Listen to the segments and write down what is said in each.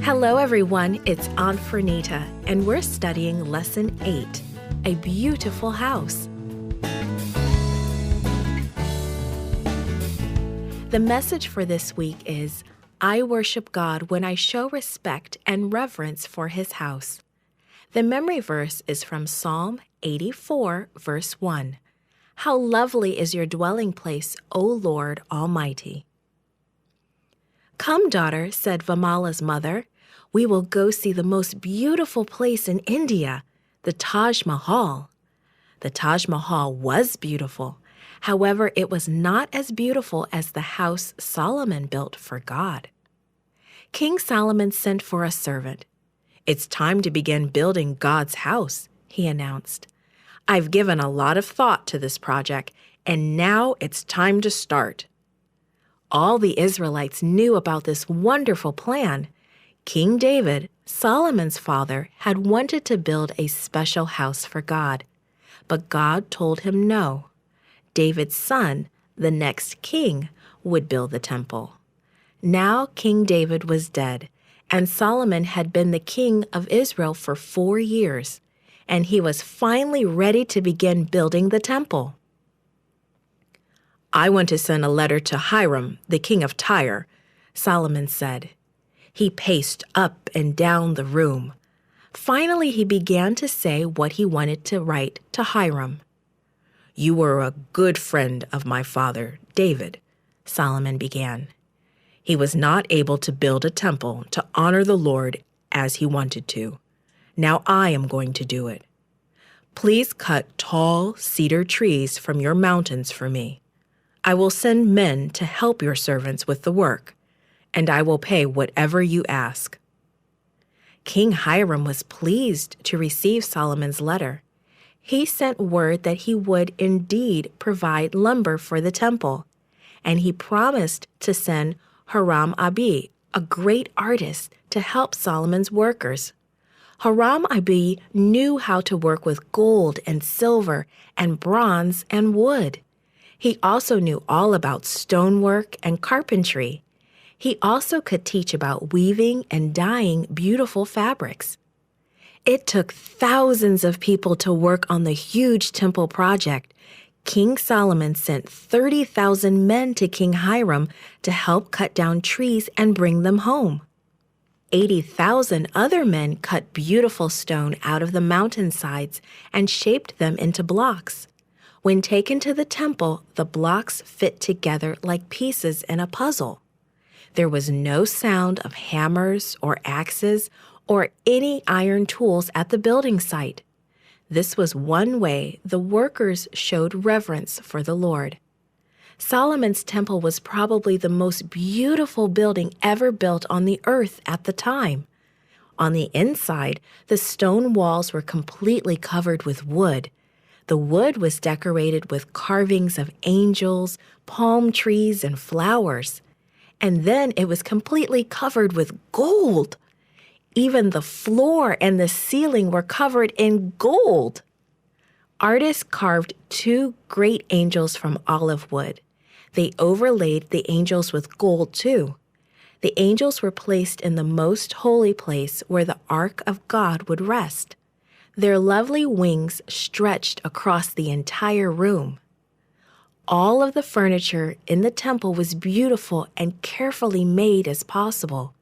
Hello, everyone. It's Aunt Fernita, and we're studying Lesson 8, A Beautiful House. The message for this week is, I worship God when I show respect and reverence for His house. The memory verse is from Psalm 84, verse 1. How lovely is your dwelling place, O Lord Almighty. Come, daughter, said Vamala's mother. We will go see the most beautiful place in India, the Taj Mahal. The Taj Mahal was beautiful. However, it was not as beautiful as the house Solomon built for God. King Solomon sent for a servant. It's time to begin building God's house, he announced. I've given a lot of thought to this project, and now it's time to start. All the Israelites knew about this wonderful plan. King David, Solomon's father, had wanted to build a special house for God, but God told him no. David's son, the next king, would build the temple. Now King David was dead, and Solomon had been the king of Israel for 4 years, and he was finally ready to begin building the temple. I want to send a letter to Hiram, the king of Tyre, Solomon said. He paced up and down the room. Finally, he began to say what he wanted to write to Hiram. You were a good friend of my father, David, Solomon began. He was not able to build a temple to honor the Lord as he wanted to. Now I am going to do it. Please cut tall cedar trees from your mountains for me. I will send men to help your servants with the work, and I will pay whatever you ask. King Hiram was pleased to receive Solomon's letter. He sent word that he would indeed provide lumber for the temple, and he promised to send Hiram-Abi, a great artist, to help Solomon's workers. Hiram-Abi knew how to work with gold and silver and bronze and wood. He also knew all about stonework and carpentry. He also could teach about weaving and dyeing beautiful fabrics. It took thousands of people to work on the huge temple project. King Solomon sent 30,000 men to King Hiram to help cut down trees and bring them home. 80,000 other men cut beautiful stone out of the mountainsides and shaped them into blocks. When taken to the temple, the blocks fit together like pieces in a puzzle. There was no sound of hammers or axes or any iron tools at the building site. This was one way the workers showed reverence for the Lord. Solomon's temple was probably the most beautiful building ever built on the earth at the time. On the inside, the stone walls were completely covered with wood. The wood was decorated with carvings of angels, palm trees, and flowers. And then it was completely covered with gold. Even the floor and the ceiling were covered in gold. Artists carved 2 great angels from olive wood. They overlaid the angels with gold, too. The angels were placed in the most holy place where the Ark of God would rest. Their lovely wings stretched across the entire room. All of the furniture in the temple was beautiful and carefully made as possible.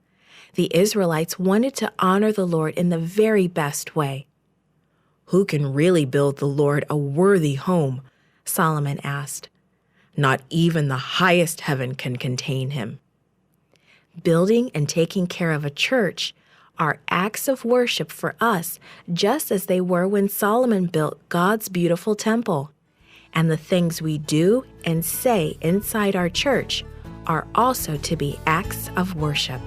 The Israelites wanted to honor the Lord in the very best way. Who can really build the Lord a worthy home? Solomon asked. Not even the highest heaven can contain him. Building and taking care of a church are acts of worship for us, just as they were when Solomon built God's beautiful temple. And the things we do and say inside our church are also to be acts of worship.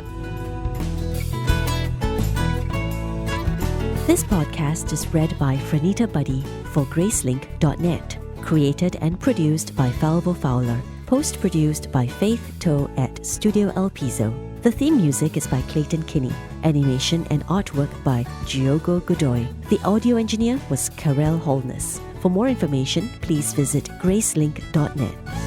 This podcast is read by Fernita Buddy for Gracelink.net. Created and produced by Falvo Fowler. Post-produced by Faith Toe at Studio El Piso. The theme music is by Clayton Kinney. Animation and artwork by Diogo Godoy. The audio engineer was Karel Holness. For more information, please visit gracelink.net.